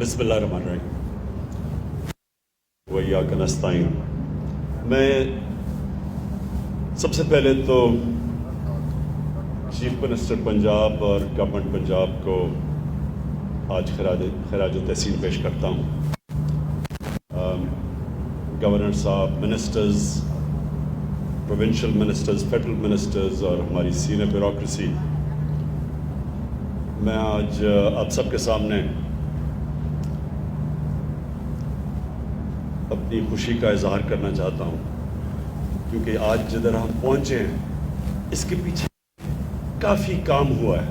بسم اللہ الرحمن الرحیم وإیاک نستعین۔ میں سب سے پہلے تو چیف منسٹر پنجاب اور گورنمنٹ پنجاب کو آج خراج تحسین پیش کرتا ہوں۔ گورنر صاحب، ministers, provincial ministers, federal ministers اور ہماری سینئر بیوروکریسی، میں آج آپ سب کے سامنے اپنی خوشی کا اظہار کرنا چاہتا ہوں، کیونکہ آج جدھر ہم پہنچے ہیں اس کے پیچھے کافی کام ہوا ہے۔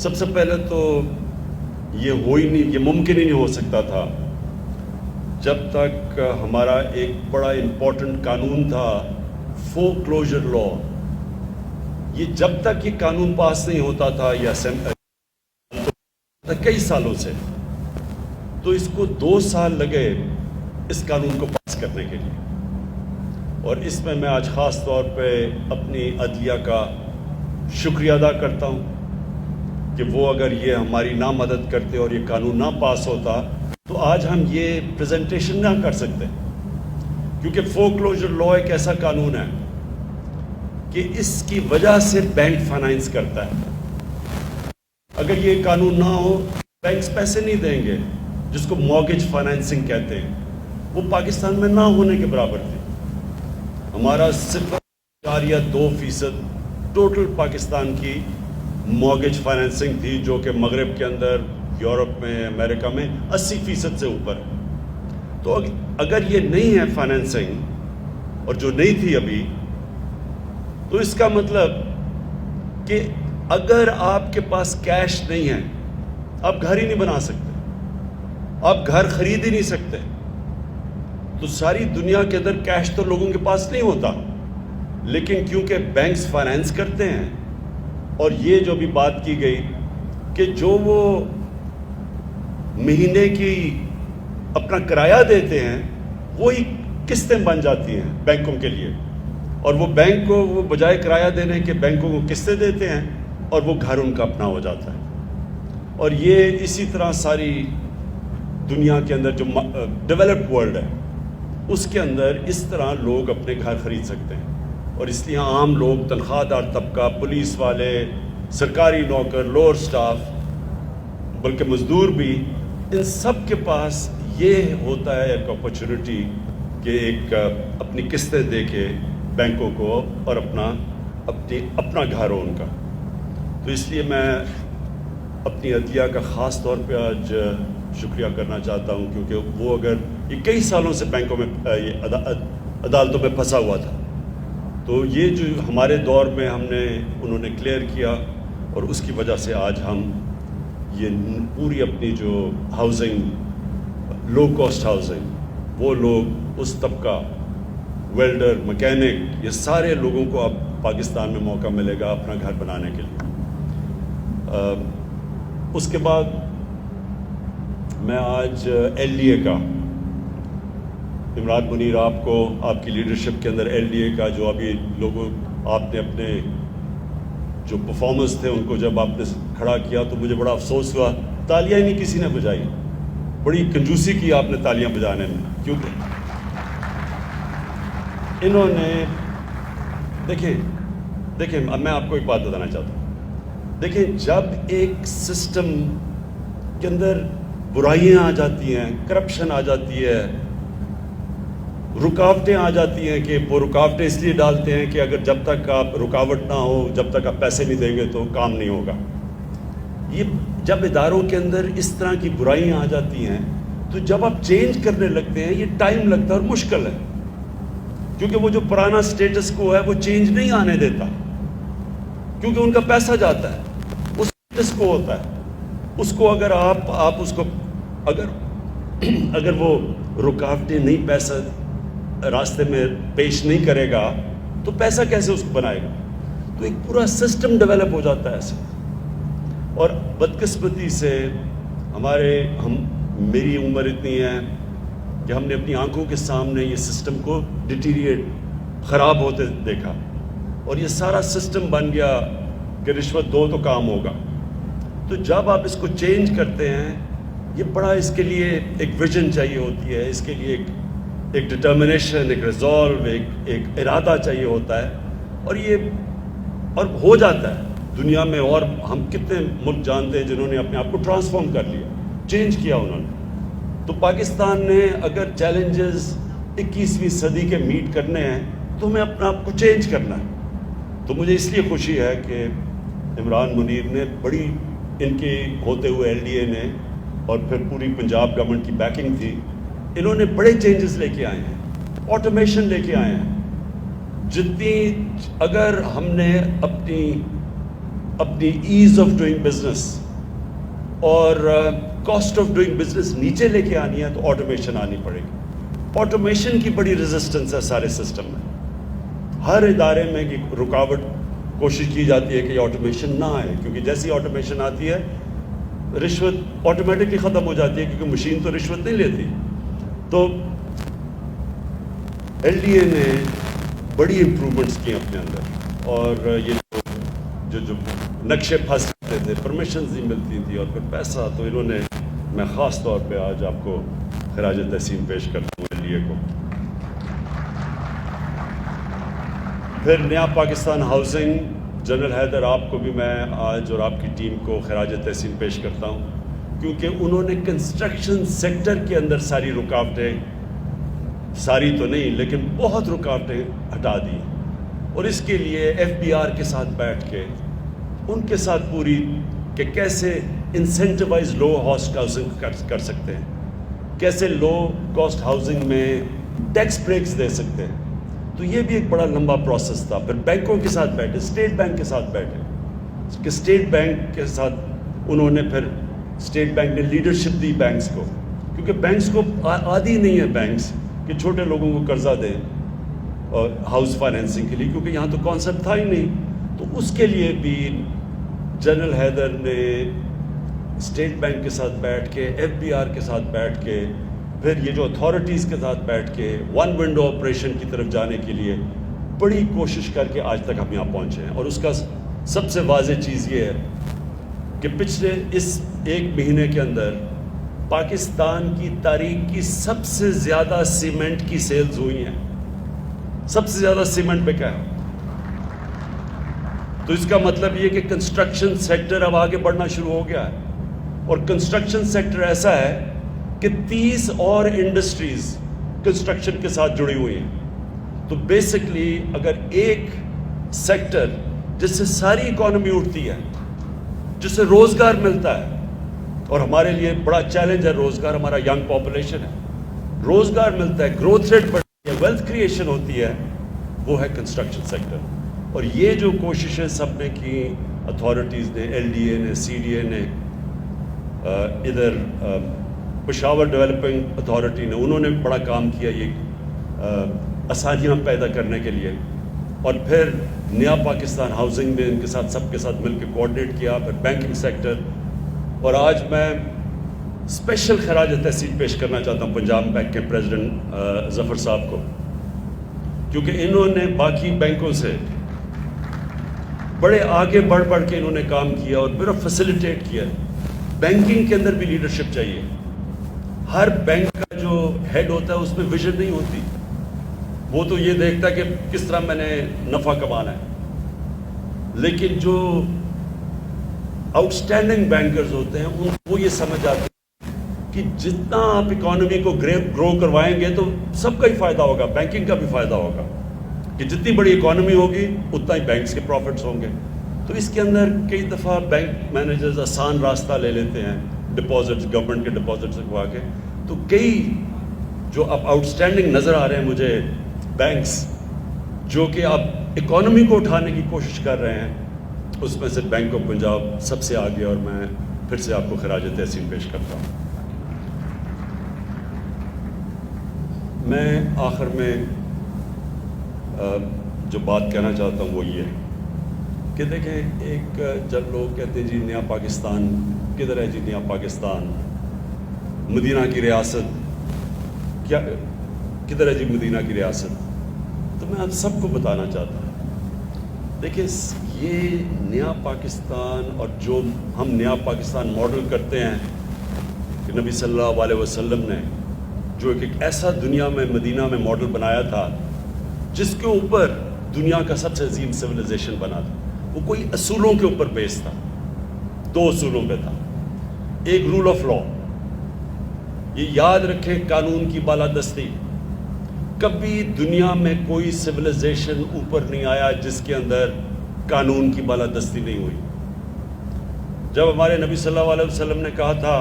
سب سے پہلے تو یہ ممکن ہی نہیں ہو سکتا تھا جب تک ہمارا ایک بڑا امپورٹنٹ قانون تھا فور کلوجر لا، یہ جب تک یہ قانون پاس نہیں ہوتا تھا کئی سالوں سے، تو اس کو 2 سال لگے اس قانون کو پاس کرنے کے لیے، اور اس میں آج خاص طور پہ اپنی عدلیہ کا شکریہ ادا کرتا ہوں کہ وہ اگر یہ ہماری نہ مدد کرتے اور یہ قانون نہ پاس ہوتا تو آج ہم یہ پریزنٹیشن نہ کر سکتے، کیونکہ فور کلوجر لا ایک ایسا قانون ہے کہ اس کی وجہ سے بینک فائنانس کرتا ہے۔ اگر یہ قانون نہ ہو، بینکس پیسے نہیں دیں گے، جس کو مارگیج فائنانسنگ کہتے ہیں، وہ پاکستان میں نہ ہونے کے برابر تھی۔ ہمارا 0.2% ٹوٹل پاکستان کی مارگیج فائنانسنگ تھی، جو کہ مغرب کے اندر، یورپ میں، امریکہ میں 80% سے اوپر۔ تو اگر یہ نہیں ہے فائنانسنگ، اور جو نہیں تھی ابھی، تو اس کا مطلب کہ اگر آپ کے پاس کیش نہیں ہے، آپ گھر ہی نہیں بنا سکتے، آپ گھر خرید ہی نہیں سکتے۔ تو ساری دنیا کے اندر کیش تو لوگوں کے پاس نہیں ہوتا، لیکن کیونکہ بینکس فائنانس کرتے ہیں، اور یہ جو بھی بات کی گئی کہ جو وہ مہینے کی اپنا کرایہ دیتے ہیں وہی قسطیں بن جاتی ہیں بینکوں کے لیے، اور وہ بینک کو وہ بجائے کرایہ دینے کے بینکوں کو قسطیں دیتے ہیں، اور وہ گھر ان کا اپنا ہو جاتا ہے۔ اور یہ اسی طرح ساری دنیا کے اندر جو ڈیولپڈ ورلڈ ہے اس کے اندر اس طرح لوگ اپنے گھر خرید سکتے ہیں، اور اس لیے عام لوگ، تنخواہ دار طبقہ، پولیس والے، سرکاری نوکر، لوور سٹاف، بلکہ مزدور بھی، ان سب کے پاس یہ ہوتا ہے ایک اپرچونٹی کہ ایک اپنی قسطیں دے کے بینکوں کو، اور اپنا گھر ہو ان کا۔ تو اس لیے میں اپنی عدلیہ کا خاص طور پہ آج شکریہ کرنا چاہتا ہوں، کیونکہ وہ اگر یہ کئی سالوں سے بینکوں میں عدالتوں میں پھنسا ہوا تھا، تو یہ جو ہمارے دور میں انہوں نے کلیئر کیا، اور اس کی وجہ سے آج ہم یہ پوری اپنی جو ہاؤسنگ، لو کاسٹ ہاؤسنگ، وہ لوگ، اس طبقہ، ویلڈر، مکینک، یہ سارے لوگوں کو اب پاکستان میں موقع ملے گا اپنا گھر بنانے کے لیے۔ اس کے بعد میں آج LDA کا، عمران منیر، آپ کی لیڈرشپ کے اندر LDA کا جو ابھی آپ نے اپنے جو پرفارمنس تھے ان کو جب آپ نے کھڑا کیا تو مجھے بڑا افسوس ہوا، تالیاں ہی نہیں کسی نے بجائی، بڑی کنجوسی کی آپ نے تالیاں بجانے میں، کیونکہ انہوں نے دیکھیں میں آپ کو ایک بات بتانا چاہتا ہوں۔ دیکھیں، جب ایک سسٹم کے اندر برائیاں آ جاتی ہیں، کرپشن آ جاتی ہے، رکاوٹیں آ جاتی ہیں، کہ وہ رکاوٹیں اس لیے ڈالتے ہیں کہ اگر جب تک آپ رکاوٹ نہ ہو، جب تک آپ پیسے نہیں دیں گے تو کام نہیں ہوگا۔ یہ جب اداروں کے اندر اس طرح کی برائیاں آ جاتی ہیں تو جب آپ چینج کرنے لگتے ہیں، یہ ٹائم لگتا ہے اور مشکل ہے، کیونکہ وہ جو پرانا سٹیٹس کو ہے وہ چینج نہیں آنے دیتا، کیونکہ ان کا پیسہ جاتا ہے، اس سٹیٹس کو ہوتا ہے، اس کو اگر آپ اس کو اگر وہ رکاوٹیں نہیں، پیسہ راستے میں پیش نہیں کرے گا تو پیسہ کیسے اس کو بنائے گا؟ تو ایک پورا سسٹم ڈیولپ ہو جاتا ہے ایسے۔ اور بدقسمتی سے میری عمر اتنی ہے کہ ہم نے اپنی آنکھوں کے سامنے یہ سسٹم کو ڈیٹیریٹ، خراب ہوتے دیکھا، اور یہ سارا سسٹم بن گیا کہ رشوت دو تو کام ہوگا۔ تو جب آپ اس کو چینج کرتے ہیں، یہ بڑا اس کے لیے ایک ویژن چاہیے ہوتی ہے، اس کے لیے ایک ڈٹرمنیشن، ایک ریزالو، ایک ارادہ چاہیے ہوتا ہے، اور ہو جاتا ہے دنیا میں. اور ہم کتنے ملک جانتے ہیں جنہوں نے اپنے آپ کو ٹرانسفارم کر لیا، چینج کیا انہوں نے. تو پاکستان نے اگر چیلنجز 21ویں صدی کے میٹ کرنے ہیں تو ہمیں اپنا آپ کو چینج کرنا ہے. تو مجھے اس لیے خوشی ہے کہ عمران منیر نے بڑی، ان کے ہوتے ہوئے LDA نے اور پھر پوری پنجاب گورنمنٹ کی بیکنگ تھی، انہوں نے بڑے چینجز لے کے آئے ہیں، آٹومیشن لے کے آئے ہیں. اگر ہم نے اپنی ایز آف ڈوئنگ بزنس اور کاسٹ آف ڈوئنگ بزنس نیچے لے کے آنی ہے تو آٹومیشن آنی پڑے گی. آٹومیشن کی بڑی ریزسٹنس ہے سارے سسٹم میں. ہر ادارے میں رکاوٹ کوشش کی جاتی ہے کہ یہ آٹومیشن نہ آئے، کیونکہ جیسی آٹومیشن آتی ہے رشوت آٹومیٹکلی ختم ہو جاتی ہے، کیونکہ مشین تو رشوت نہیں لیتی. تو LDA نے بڑی امپرومنٹس کی اپنے اندر، اور یہ جو نقشے پھنس جاتے تھے، پرمیشنز نہیں ملتی تھی، اور پھر پیسہ، تو انہوں نے، میں خاص طور پہ آج آپ کو خراج تحسین پیش کرتا ہوں LDA کو. پھر نیا پاکستان ہاؤسنگ، جنرل حیدر، آپ کو بھی میں آج اور آپ کی ٹیم کو خراج تحسین پیش کرتا ہوں، کیونکہ انہوں نے کنسٹرکشن سیکٹر کے اندر ساری رکاوٹیں، ساری تو نہیں لیکن بہت رکاوٹیں ہٹا دی. اور اس کے لیے FBR کے ساتھ بیٹھ کے ان کے ساتھ پوری کہ کیسے انسینٹیوائز لو کاسٹ ہاؤسنگ کر سکتے ہیں، کیسے لو کاسٹ ہاؤسنگ میں ٹیکس بریکس دے سکتے ہیں. تو یہ بھی ایک بڑا لمبا پروسیس تھا. پھر بینکوں کے ساتھ بیٹھے، اسٹیٹ بینک کے ساتھ بیٹھے کہ اسٹیٹ بینک کے ساتھ انہوں نے، پھر اسٹیٹ بینک نے لیڈرشپ دی بینکس کو، کیونکہ بینکس کو عادی نہیں ہے بینکس کہ چھوٹے لوگوں کو قرضہ دیں اور ہاؤس فائنینسنگ کے لیے، کیونکہ یہاں تو کانسیپٹ تھا ہی نہیں. تو اس کے لیے بھی جنرل حیدر نے اسٹیٹ بینک کے ساتھ بیٹھ کے، FBR کے ساتھ بیٹھ کے، پھر یہ جو اتھارٹیز کے ساتھ بیٹھ کے ون ونڈو آپریشن کی طرف جانے کے لیے بڑی کوشش کر کے آج تک ہم یہاں پہنچے ہیں. اور اس کا سب سے واضح چیز یہ ہے کہ پچھلے اس 1 مہینے کے اندر پاکستان کی تاریخ کی سب سے زیادہ سیمنٹ کی سیلز ہوئی ہیں. سب سے زیادہ سیمنٹ بکا ہے. تو اس کا مطلب یہ کہ کنسٹرکشن سیکٹر اب آگے بڑھنا شروع ہو گیا ہے. اور کنسٹرکشن سیکٹر ایسا ہے کہ 30 اور انڈسٹریز کنسٹرکشن کے ساتھ جڑی ہوئی ہیں. تو بیسکلی اگر ایک سیکٹر جس سے ساری اکانومی اٹھتی ہے، جس سے روزگار ملتا ہے، اور ہمارے لیے بڑا چیلنج ہے روزگار، ہمارا ینگ پاپولیشن ہے، روزگار ملتا ہے، گروتھ ریٹ بڑھتی ہے، ویلتھ کریشن ہوتی ہے، وہ ہے کنسٹرکشن سیکٹر. اور یہ جو کوششیں سب نے کی، اتھارٹیز نے، LDA نے، CDA نے، ادھر پشاور ڈیولپنگ اتھارٹی نے، انہوں نے بڑا کام کیا یہ آسانیاں پیدا کرنے کے لیے. اور پھر نیا پاکستان ہاؤسنگ نے ان کے ساتھ، سب کے ساتھ مل کے کوآرڈینیٹ کیا. پھر بینکنگ سیکٹر. اور آج میں اسپیشل خراج تحسین پیش کرنا چاہتا ہوں پنجاب بینک کے پریزیڈنٹ ظفر صاحب کو، کیونکہ انہوں نے باقی بینکوں سے بڑے آگے بڑھ کے انہوں نے کام کیا اور پھر فیسیلیٹیٹ کیا. بینکنگ کے اندر بھی لیڈرشپ چاہیے. ہر بینک کا جو ہیڈ ہوتا ہے اس میں ویژن نہیں ہوتی، وہ تو یہ دیکھتا ہے کہ کس طرح میں نے نفع کمانا ہے. لیکن جو آؤٹ اسٹینڈنگ بینکرز ہوتے ہیں ان کو یہ سمجھ آتی ہے کہ جتنا آپ اکانومی کو گرو کروائیں گے تو سب کا ہی فائدہ ہوگا، بینکنگ کا بھی فائدہ ہوگا، کہ جتنی بڑی اکانومی ہوگی اتنا ہی بینکس کے پروفٹس ہوں گے. تو اس کے اندر کئی دفعہ بینک مینیجرز آسان راستہ لے لیتے ہیں، ڈپازٹس، گورنمنٹ کے ڈپازٹس رکھوا کے. تو کئی جو اب آؤٹ اسٹینڈنگ نظر آ رہے ہیں مجھے بینکس، جو کہ اب اکانومی کو اٹھانے کی کوشش کر رہے ہیں، اس میں سے بینک آف پنجاب سب سے آگے. اور میں پھر سے آپ کو خراج تحسین پیش کرتا ہوں. میں آخر میں جو بات کہنا چاہتا ہوں وہ یہ ہے کہ دیکھیں، ایک جب لوگ کہتے ہیں جی نیا پاکستان کدھر ہے، جی نیا پاکستان، مدینہ کی ریاست کیا کدھر ہے جی مدینہ کی ریاست، تو میں آپ سب کو بتانا چاہتا ہوں، دیکھیں یہ نیا پاکستان اور جو ہم نیا پاکستان ماڈل کرتے ہیں کہ نبی صلی اللہ علیہ وسلم نے جو ایک ایسا دنیا میں مدینہ میں ماڈل بنایا تھا جس کے اوپر دنیا کا سب سے عظیم سویلائزیشن بنا تھا، وہ کوئی اصولوں کے اوپر بیس تھا، 2 اصولوں پہ تھا۔ ایک رول آف لا، یہ یاد رکھیں قانون کی بالادستی۔ کبھی دنیا میں کوئی سویلائزیشن اوپر نہیں آیا جس کے اندر قانون کی بالادستی نہیں ہوئی۔ جب ہمارے نبی صلی اللہ علیہ وسلم نے کہا تھا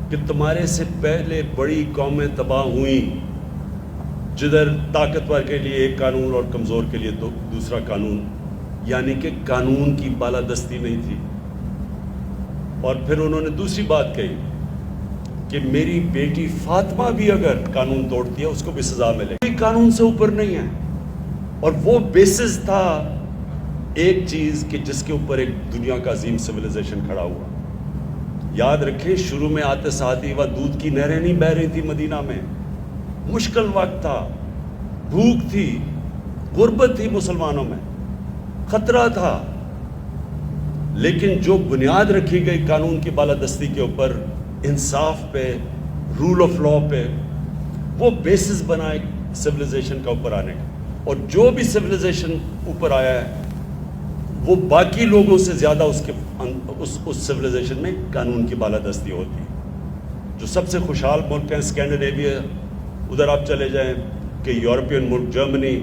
کہ تمہارے سے پہلے بڑی قومیں تباہ ہوئیں جدھر طاقتور کے لیے ایک قانون اور کمزور کے لیے دوسرا قانون، یعنی کہ قانون کی بالادستی نہیں تھی۔ اور پھر انہوں نے دوسری بات کہی کہ میری بیٹی فاطمہ بھی اگر قانون توڑتی ہے اس کو بھی سزا ملے گی، قانون سے اوپر نہیں ہے۔ اور وہ بیسس تھا ایک چیز کہ جس کے اوپر ایک دنیا کا عظیم سویلائزیشن کھڑا ہوا۔ یاد رکھیں شروع میں آتے ساتھ ہی وہ دودھ کی نہریں نہیں بہہ رہی تھی مدینہ میں، مشکل وقت تھا، بھوک تھی، غربت تھی مسلمانوں میں، خطرہ تھا، لیکن جو بنیاد رکھی گئی قانون کی بالادستی کے اوپر، انصاف پہ، رول آف لا پہ، وہ بیسس بنا ایک سویلائزیشن کا اوپر آنے کا۔ اور جو بھی سویلائزیشن اوپر آیا ہے وہ باقی لوگوں سے زیادہ اس سویلائزیشن میں قانون کی بالادستی ہوتی ہے۔ جو سب سے خوشحال ملک ہیں اسکینڈینیویا، ادھر آپ چلے جائیں کہ یورپین ملک، جرمنی،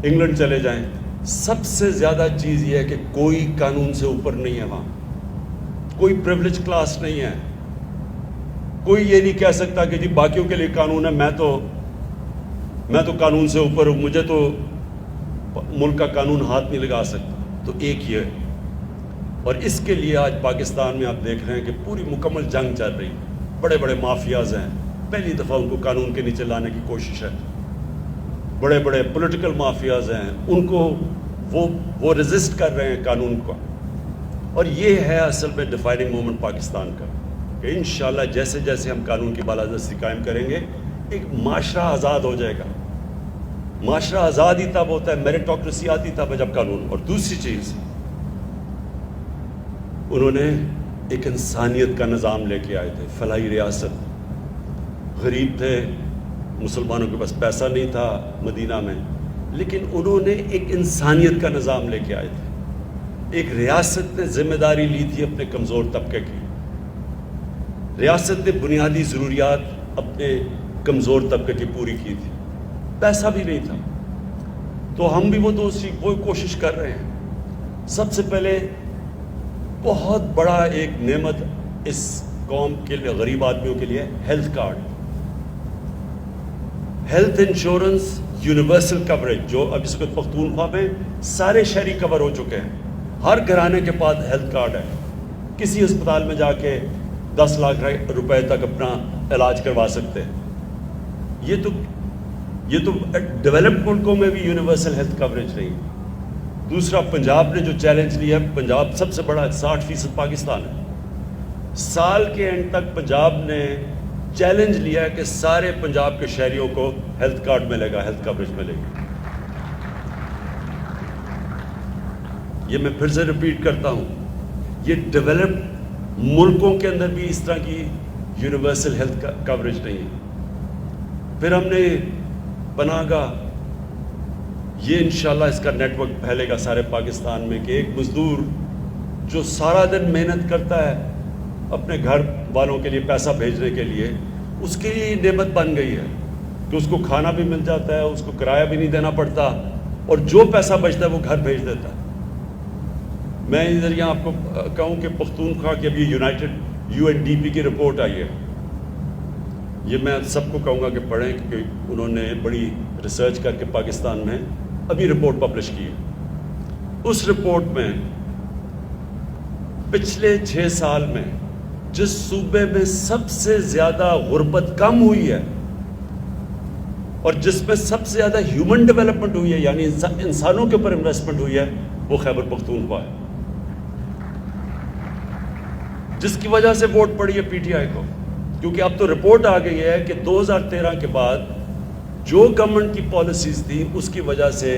انگلینڈ چلے جائیں، سب سے زیادہ چیز یہ ہے کہ کوئی قانون سے اوپر نہیں ہے، وہاں کوئی پریولیج کلاس نہیں ہے، کوئی یہ نہیں کہہ سکتا کہ جی باقیوں کے لیے قانون ہے، میں تو قانون سے اوپر ہوں، مجھے تو ملک کا قانون ہاتھ نہیں لگا سکتا۔ تو ایک یہ ہے، اور اس کے لیے آج پاکستان میں آپ دیکھ رہے ہیں کہ پوری مکمل جنگ چل رہی، بڑے بڑے مافیاز ہیں، پہلی دفعہ ان کو قانون کے نیچے لانے کی کوشش ہے، بڑے بڑے پولیٹیکل مافیاز ہیں، ان کو وہ ریزسٹ کر رہے ہیں قانون کو۔ اور یہ ہے اصل میں ڈیفائننگ مومنٹ پاکستان کا، کہ انشاءاللہ جیسے جیسے ہم قانون کی بالادستی قائم کریں گے ایک معاشرہ آزاد ہو جائے گا۔ معاشرہ آزاد ہی تب ہوتا ہے، میریٹوکریسی آتی تب ہے جب قانون۔ اور دوسری چیز، انہوں نے ایک انسانیت کا نظام لے کے آئے تھے، فلاحی ریاست، غریب تھے، مسلمانوں کے پاس پیسہ نہیں تھا مدینہ میں، لیکن انہوں نے ایک انسانیت کا نظام لے کے آئے تھے۔ ایک ریاست نے ذمہ داری لی تھی اپنے کمزور طبقے کی، ریاست نے بنیادی ضروریات اپنے کمزور طبقے کی پوری کی تھی، پیسہ بھی نہیں تھا۔ تو ہم بھی وہ کوشش کر رہے ہیں۔ سب سے پہلے بہت بڑا ایک نعمت اس قوم کے لیے، غریب آدمیوں کے لیے، health card, health insurance, universal coverage, جو اب اس وقت پختونخوا میں سارے شہری کور ہو چکے ہیں، ہر گھرانے کے پاس ہیلتھ کارڈ ہے، کسی اسپتال میں جا کے 10 لاکھ روپے تک اپنا علاج کروا سکتے ہیں۔ یہ تو ڈیولپڈ ملکوں میں بھی یونیورسل ہیلتھ کوریج نہیں۔ دوسرا، پنجاب نے جو چیلنج لیا ہے، پنجاب سب سے بڑا 60% پاکستان ہے، سال کے اینڈ تک پنجاب نے چیلنج لیا ہے کہ سارے پنجاب کے شہریوں کو ہیلتھ کارڈ ملے گا، ہیلتھ کوریج ملے گی۔ یہ میں پھر سے ریپیٹ کرتا ہوں، یہ ڈیولپڈ ملکوں کے اندر بھی اس طرح کی یونیورسل ہیلتھ کوریج نہیں ہے۔ پھر ہم نے پناہ گاہ، یہ انشاءاللہ اس کا نیٹ ورک پھیلے گا سارے پاکستان میں، کہ ایک مزدور جو سارا دن محنت کرتا ہے اپنے گھر والوں کے لیے پیسہ بھیجنے کے لیے، اس کے لیے نعمت بن گئی ہے کہ اس کو کھانا بھی مل جاتا ہے، اس کو کرایہ بھی نہیں دینا پڑتا، اور جو پیسہ بچتا ہے وہ گھر بھیج دیتا ہے۔ میں ادھر یہاں آپ کو کہوں کہ پختونخوا کی ابھی UNDP کی رپورٹ آئی ہے، یہ میں سب کو کہوں گا کہ پڑھیں، کیونکہ انہوں نے بڑی ریسرچ کر کے پاکستان میں ابھی رپورٹ پبلش کی ہے۔ اس رپورٹ میں پچھلے 6 سال میں جس صوبے میں سب سے زیادہ غربت کم ہوئی ہے اور جس میں سب سے زیادہ ہیومن ڈیولپمنٹ ہوئی ہے، یعنی انسانوں کے اوپر انویسٹمنٹ ہوئی ہے، وہ خیبر پختونخوا ہے، جس کی وجہ سے ووٹ پڑی ہے PTI کو۔ کیونکہ اب تو رپورٹ آ گئی ہے کہ 2013 کے بعد جو گورنمنٹ کی پالیسیز تھی اس کی وجہ سے